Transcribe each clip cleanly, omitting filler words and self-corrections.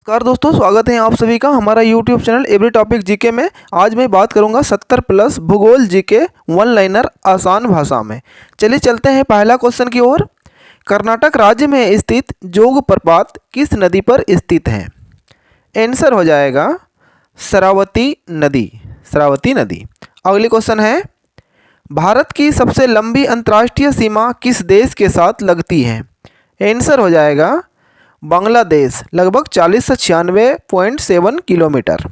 नमस्कार दोस्तों, स्वागत है आप सभी का हमारा YouTube channel every topic GK में। आज मैं बात करूंगा 70 प्लस भूगोल जीके वन लाइनर आसान भाषा में। चलिए चलते हैं पहला क्वेश्चन की ओर। कर्नाटक राज्य में स्थित जोग प्रपात किस नदी पर स्थित है? आंसर हो जाएगा शरावती नदी। शरावती नदी। अगली क्वेश्चन है, भारत की सबसे लंबी अंतर्राष्ट्रीय सीमा किस देश के साथ लगती है? आंसर हो जाएगा बांग्लादेश, लगभग 40 से 96.7 किलोमीटर।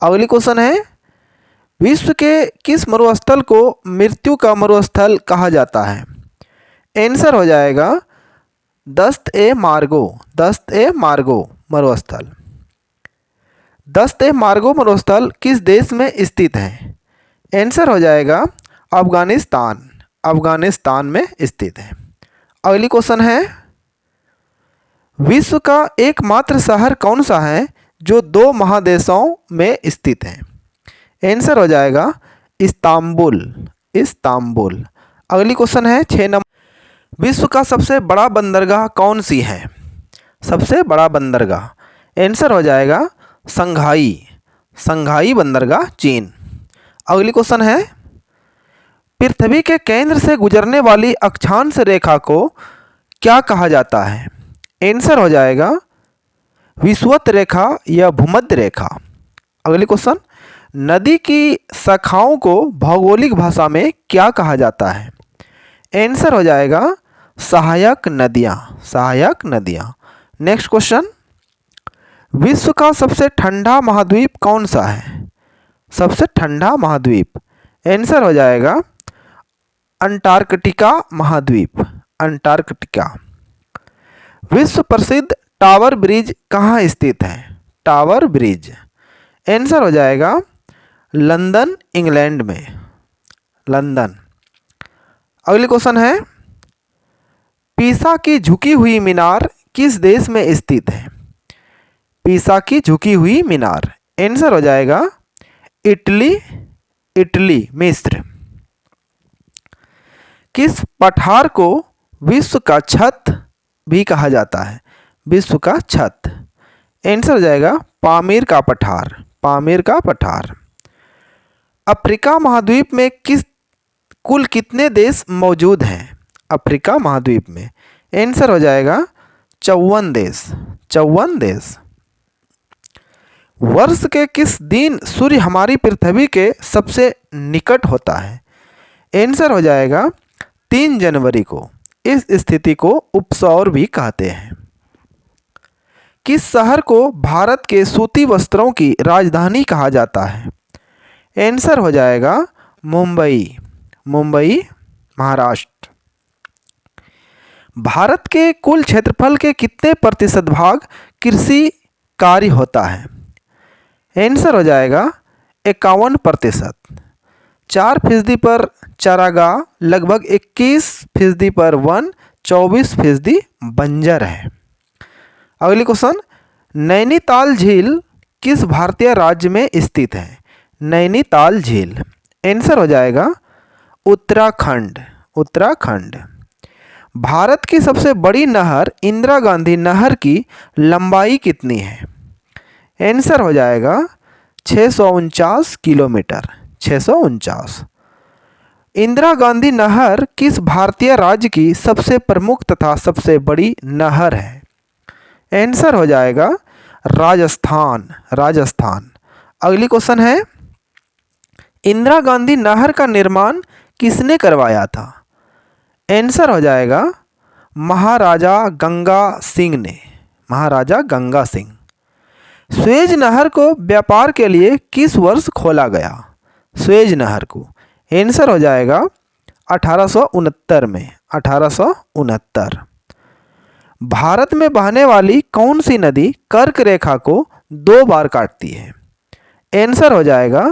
अगली क्वेश्चन है, विश्व के किस मरुस्थल को मृत्यु का मरुस्थल कहा जाता है? आंसर हो जाएगा दस्त ए मार्गो। दस्त ए मार्गो मरुस्थल। दस्त ए मार्गो मरुस्थल किस देश में स्थित है? आंसर हो जाएगा अफगानिस्तान। अफगानिस्तान में स्थित है। अगली क्वेश्चन है, विश्व का एकमात्र शहर कौन सा है जो दो महादेशों में स्थित है? आंसर हो जाएगा इस्तांबुल। इस्तांबुल। अगली क्वेश्चन है 6 नंबर, विश्व का सबसे बड़ा बंदरगाह कौन सी है? सबसे बड़ा बंदरगाह। आंसर हो जाएगा संघाई। संघाई बंदरगाह, चीन। अगली क्वेश्चन है, पृथ्वी के केंद्र से गुजरने वाली अक्षांश रेखा को क्या कहा जाता है? आंसर हो जाएगा विषुवत रेखा या भूमध्य रेखा। अगली क्वेश्चन, नदी की शाखाओं को भौगोलिक भाषा में क्या कहा जाता है? आंसर हो जाएगा सहायक नदियाँ। सहायक नदियाँ। नेक्स्ट क्वेश्चन, विश्व का सबसे ठंडा महाद्वीप कौन सा है? सबसे ठंडा महाद्वीप। आंसर हो जाएगा अंटार्कटिका महाद्वीप। अंटार्कटिका। विश्व प्रसिद्ध टावर ब्रिज कहाँ स्थित है? Tower bridge. आंसर हो जाएगा लंदन, इंग्लैंड में। लंदन। अगली क्वेश्चन है, पीसा की झुकी हुई मीनार किस देश में स्थित है? पीसा की झुकी हुई मीनार। आंसर हो जाएगा इटली। इटली, मिस्र। किस पठार को विश्व का छत भी कहा जाता है? विश्व का छत। आंसर हो जाएगा पामीर का पठार। पामीर का पठार। अफ्रीका महाद्वीप में कुल कितने देश मौजूद हैं? अफ्रीका महाद्वीप में। आंसर हो जाएगा 54 देश। 54 देश। वर्ष के किस दिन सूर्य हमारी पृथ्वी के सबसे निकट होता है? आंसर हो जाएगा 3 जनवरी को। इस स्थिति को उपसौर भी कहते हैं। किस शहर को भारत के सूती वस्त्रों की राजधानी कहा जाता है? आंसर हो जाएगा मुंबई। मुंबई, महाराष्ट्र। भारत के कुल क्षेत्रफल के कितने प्रतिशत भाग कृषि कार्य होता है? आंसर हो जाएगा 51%। 4% पर चारागाह, लगभग 21% पर वन, 24% बंजर है। अगली क्वेश्चन, नैनीताल झील किस भारतीय राज्य में स्थित है? नैनीताल झील। आंसर हो जाएगा उत्तराखंड। उत्तराखंड। भारत की सबसे बड़ी नहर इंदिरा गांधी नहर की लंबाई कितनी है? आंसर हो जाएगा 649 किलोमीटर। 649। इंदिरा गांधी नहर किस भारतीय राज्य की सबसे प्रमुख तथा सबसे बड़ी नहर है? आंसर हो जाएगा राजस्थान। राजस्थान। अगली क्वेश्चन है, इंदिरा गांधी नहर का निर्माण किसने करवाया था? आंसर हो जाएगा महाराजा गंगा सिंह ने। महाराजा गंगा सिंह। स्वेज नहर को व्यापार के लिए किस वर्ष खोला गया? स्वेज नहर को। आंसर हो जाएगा 1869 में। 1869। भारत में बहने वाली कौन सी नदी कर्क रेखा को 2 बार काटती है? आंसर हो जाएगा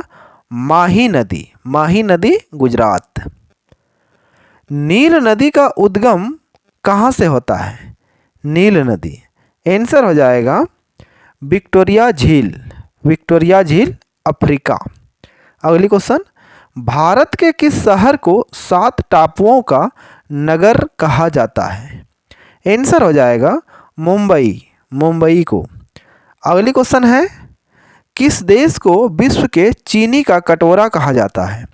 माही नदी। माही नदी, गुजरात। नील नदी का उद्गम कहाँ से होता है? नील नदी। आंसर हो जाएगा विक्टोरिया झील। विक्टोरिया झील, अफ्रीका। अगली क्वेश्चन, भारत के किस शहर को 7 टापुओं का नगर कहा जाता है? आंसर हो जाएगा मुंबई। मुंबई को। अगली क्वेश्चन है, किस देश को विश्व के चीनी का कटोरा कहा जाता है?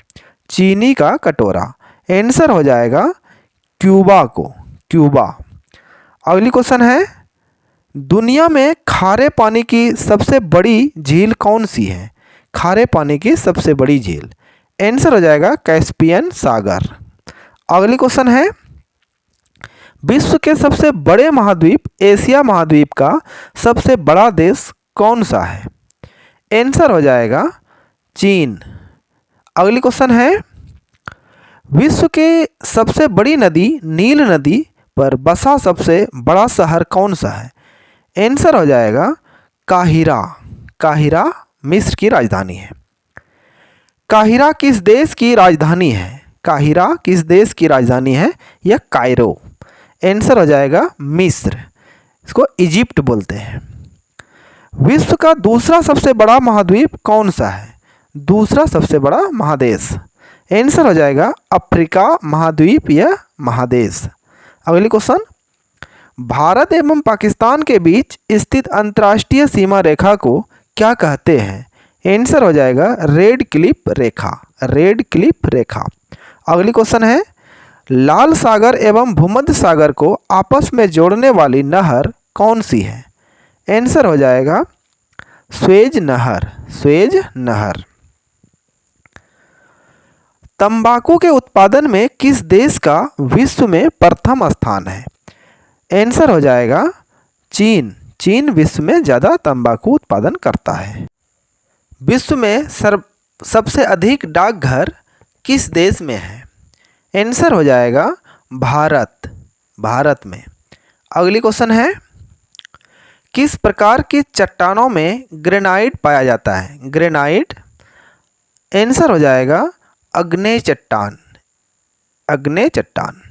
चीनी का कटोरा, आंसर हो जाएगा क्यूबा को, क्यूबा। अगली क्वेश्चन है, दुनिया में खारे पानी की सबसे बड़ी झील कौन सी है? खारे पानी की सबसे बड़ी झील, आंसर हो जाएगा कैस्पियन सागर। अगली क्वेश्चन है, विश्व के सबसे बड़े महाद्वीप एशिया महाद्वीप का सबसे बड़ा देश कौन सा है? आंसर हो जाएगा चीन। अगली क्वेश्चन है, विश्व के सबसे बड़ी नदी नील नदी पर बसा सबसे बड़ा शहर कौन सा है? आंसर हो जाएगा काहिरा। काहिरा मिस्र की राजधानी है। काहिरा किस देश की राजधानी है? काहिरा किस देश की राजधानी है? यह कायरो, आंसर हो जाएगा मिस्र, इसको इजिप्ट बोलते हैं। विश्व का दूसरा सबसे बड़ा महाद्वीप कौन सा है? दूसरा सबसे बड़ा महादेश, आंसर हो जाएगा अफ्रीका महाद्वीप या महादेश। अगली क्वेश्चन, भारत एवं पाकिस्तान के बीच स्थित अंतर्राष्ट्रीय सीमा रेखा को क्या कहते हैं? आंसर हो जाएगा रेड क्लिफ रेखा, रेड क्लिफ रेखा। अगली क्वेश्चन है, लाल सागर एवं भूमध्य सागर को आपस में जोड़ने वाली नहर कौन सी है? आंसर हो जाएगा स्वेज नहर, स्वेज नहर। तंबाकू के उत्पादन में किस देश का विश्व में प्रथम स्थान है? आंसर हो जाएगा चीन। चीन विश्व में ज़्यादा तंबाकू उत्पादन करता है। विश्व में सबसे अधिक डाकघर किस देश में है? आंसर हो जाएगा भारत, भारत में। अगली क्वेश्चन है, किस प्रकार की चट्टानों में ग्रेनाइट पाया जाता है? ग्रेनाइट, आंसर हो जाएगा अग्नेय चट्टान, अग्नेय चट्टान।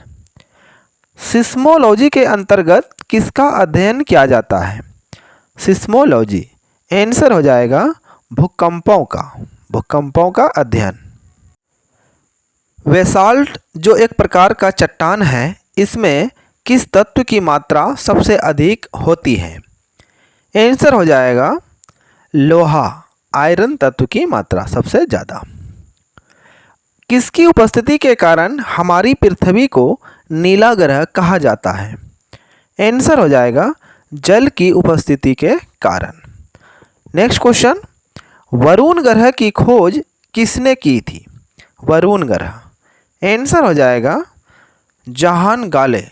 सिस्मोलॉजी के अंतर्गत किसका अध्ययन किया जाता है? सिस्मोलॉजी, आंसर हो जाएगा भूकंपों का, भूकंपों का अध्ययन। बेसाल्ट जो एक प्रकार का चट्टान है, इसमें किस तत्व की मात्रा सबसे अधिक होती है? आंसर हो जाएगा लोहा, आयरन तत्व की मात्रा सबसे ज़्यादा। किसकी उपस्थिति के कारण हमारी पृथ्वी को नीला ग्रह कहा जाता है? आंसर हो जाएगा जल की उपस्थिति के कारण। नेक्स्ट क्वेश्चन, वरुण ग्रह की खोज किसने की थी? वरुण ग्रह, आंसर हो जाएगा जॉन गाले,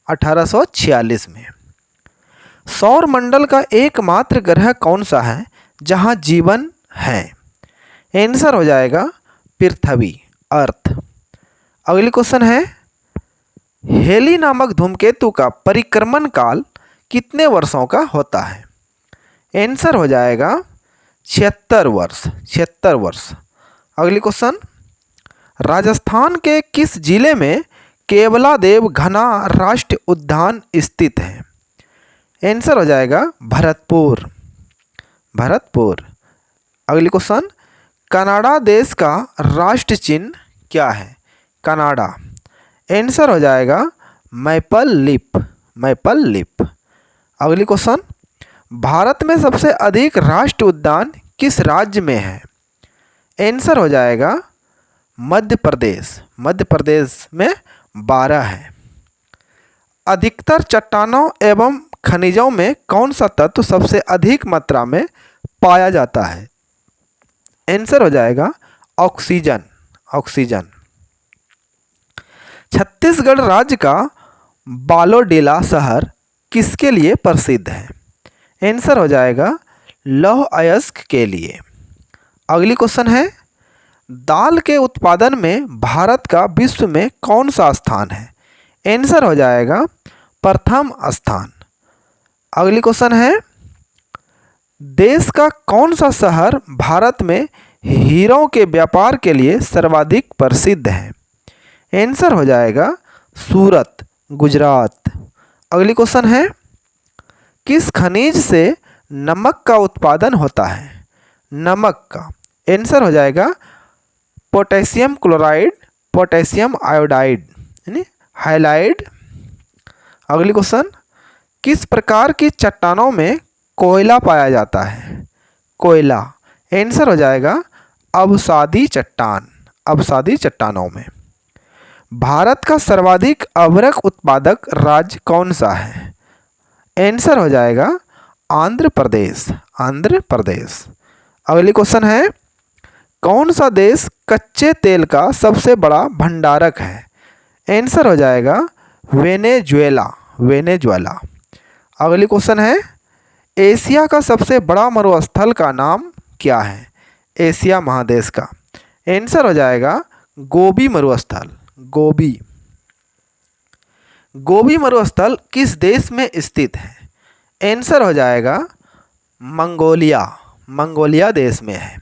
1846 में। सौर मंडल का एकमात्र ग्रह कौन सा है जहां जीवन है? आंसर हो जाएगा पृथ्वी, अर्थ। अगली क्वेश्चन है, हेली नामक धूमकेतु का परिक्रमण काल कितने वर्षों का होता है? आंसर हो जाएगा 76 वर्ष, 76 वर्ष। अगली क्वेश्चन, राजस्थान के किस जिले में केवलादेव घना राष्ट्रीय उद्यान स्थित है? आंसर हो जाएगा भरतपुर, भरतपुर। अगली क्वेश्चन, कनाडा देश का राष्ट्र चिन्ह क्या है? कनाडा, आंसर हो जाएगा मैपल लीफ, मैपल लीफ। अगली क्वेश्चन, भारत में सबसे अधिक राष्ट्रीय उद्यान किस राज्य में है? आंसर हो जाएगा मध्य प्रदेश, मध्य प्रदेश में 12 है। अधिकतर चट्टानों एवं खनिजों में कौन सा तत्व सबसे अधिक मात्रा में पाया जाता है? आंसर हो जाएगा ऑक्सीजन, ऑक्सीजन। छत्तीसगढ़ राज्य का बालोडीला शहर किसके लिए प्रसिद्ध है? आंसर हो जाएगा लौह अयस्क के लिए। अगली क्वेश्चन है, दाल के उत्पादन में भारत का विश्व में कौन सा स्थान है? आंसर हो जाएगा प्रथम स्थान। अगली क्वेश्चन है, देश का कौन सा शहर भारत में हीरों के व्यापार के लिए सर्वाधिक प्रसिद्ध है? आंसर हो जाएगा सूरत, गुजरात। अगली क्वेश्चन है, किस खनिज से नमक का उत्पादन होता है? नमक का, आंसर हो जाएगा पोटेशियम क्लोराइड, पोटेशियम आयोडाइड यानी हाइलाइड। अगली क्वेश्चन, किस प्रकार की चट्टानों में कोयला पाया जाता है? कोयला। आंसर हो जाएगा अवसादी चट्टान, अवसादी चट्टानों में। भारत का सर्वाधिक अभ्रक उत्पादक राज्य कौन सा है? आंसर हो जाएगा आंध्र प्रदेश, आंध्र प्रदेश। अगली क्वेश्चन है, कौन सा देश कच्चे तेल का सबसे बड़ा भंडारक है? आंसर हो जाएगा वेनेजुएला, वेनेजुएला। अगली क्वेश्चन है, एशिया का सबसे बड़ा मरुस्थल का नाम क्या है? एशिया महादेश का। आंसर हो जाएगा गोबी मरुस्थल, गोबी। गोबी मरुस्थल किस देश में स्थित है? आंसर हो जाएगा मंगोलिया, मंगोलिया देश में है।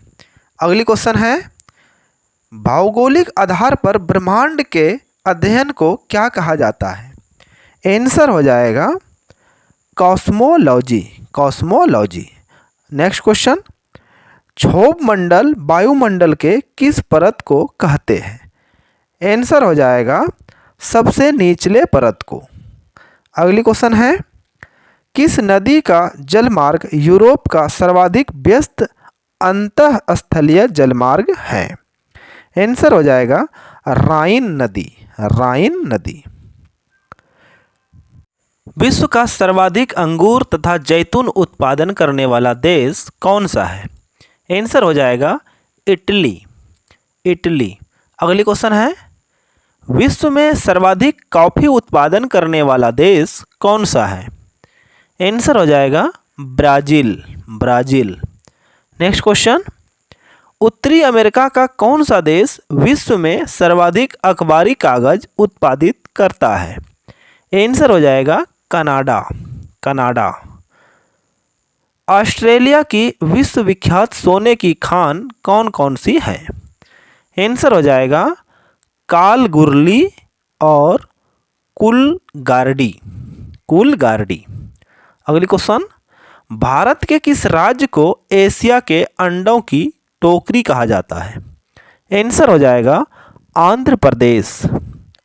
अगली क्वेश्चन है, भौगोलिक आधार पर ब्रह्मांड के अध्ययन को क्या कहा जाता है? आंसर हो जाएगा कॉस्मोलॉजी, कॉस्मोलॉजी। नेक्स्ट क्वेश्चन, क्षोभ मंडल वायुमंडल के किस परत को कहते हैं? आंसर हो जाएगा सबसे निचले परत को। अगली क्वेश्चन है, किस नदी का जलमार्ग यूरोप का सर्वाधिक व्यस्त अंतःस्थलीय जलमार्ग है? आंसर हो जाएगा राइन नदी, राइन नदी। विश्व का सर्वाधिक अंगूर तथा जैतून उत्पादन करने वाला देश कौन सा है? आंसर हो जाएगा इटली, इटली। अगली क्वेश्चन है, विश्व में सर्वाधिक कॉफ़ी उत्पादन करने वाला देश कौन सा है? आंसर हो जाएगा ब्राज़ील, ब्राज़ील। नेक्स्ट क्वेश्चन, उत्तरी अमेरिका का कौन सा देश विश्व में सर्वाधिक अखबारी कागज़ उत्पादित करता है? आंसर हो जाएगा कनाडा, कनाडा। ऑस्ट्रेलिया की विश्वविख्यात सोने की खान कौन कौन सी है? आंसर हो जाएगा कालगुरली और कुलगार्डी, कुलगार्डी। अगली क्वेश्चन, भारत के किस राज्य को एशिया के अंडों की टोकरी कहा जाता है? आंसर हो जाएगा आंध्र प्रदेश।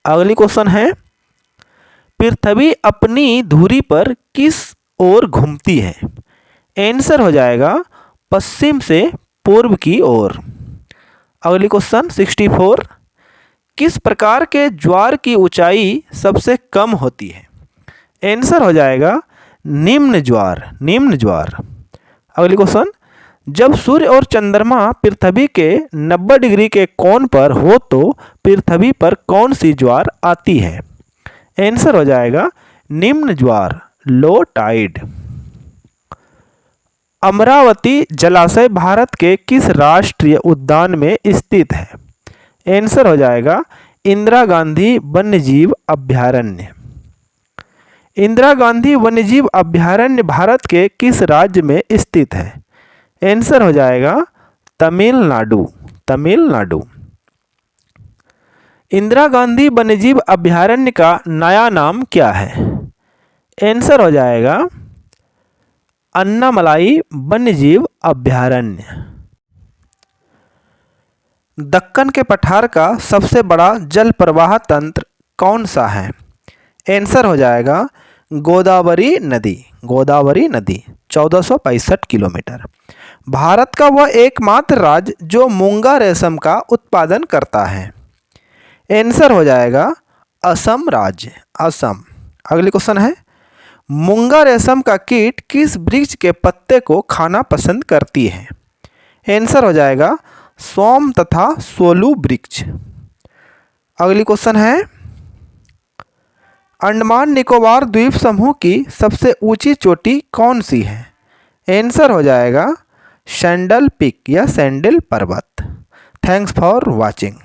अगली क्वेश्चन है, पृथ्वी अपनी धुरी पर किस ओर घूमती है? आंसर हो जाएगा पश्चिम से पूर्व की ओर। अगली क्वेश्चन 64, किस प्रकार के ज्वार की ऊंचाई सबसे कम होती है? आंसर हो जाएगा निम्न ज्वार, निम्न ज्वार। अगली क्वेश्चन, जब सूर्य और चंद्रमा पृथ्वी के 90 डिग्री के कोण पर हो तो पृथ्वी पर कौन सी ज्वार आती है? आंसर हो जाएगा निम्न ज्वार, लो टाइड। अमरावती जलाशय भारत के किस राष्ट्रीय उद्यान में स्थित है? आंसर हो जाएगा इंदिरा गांधी वन्यजीव अभयारण्य। इंदिरा गांधी वन्यजीव अभयारण्य भारत के किस राज्य में स्थित है? आंसर हो जाएगा तमिलनाडु, तमिलनाडु। इंदिरा गांधी वन्यजीव अभयारण्य का नया नाम क्या है? आंसर हो जाएगा अन्नामलाई वन्यजीव अभयारण्य। दक्कन के पठार का सबसे बड़ा जल प्रवाह तंत्र कौन सा है? आंसर हो जाएगा गोदावरी नदी, गोदावरी नदी। 1465 किलोमीटर। भारत का वह एकमात्र राज्य जो मूंगा रेशम का उत्पादन करता है? आंसर हो जाएगा असम राज्य, असम। अगली क्वेश्चन है, मूंगा रेशम का कीट किस वृक्ष के पत्ते को खाना पसंद करती है? आंसर हो जाएगा सोम तथा सोलू वृक्ष। अगली क्वेश्चन है, अंडमान निकोबार द्वीप समूह की सबसे ऊंची चोटी कौन सी है? आंसर हो जाएगा सैंडल पीक या सैंडल पर्वत। Thanks for watching.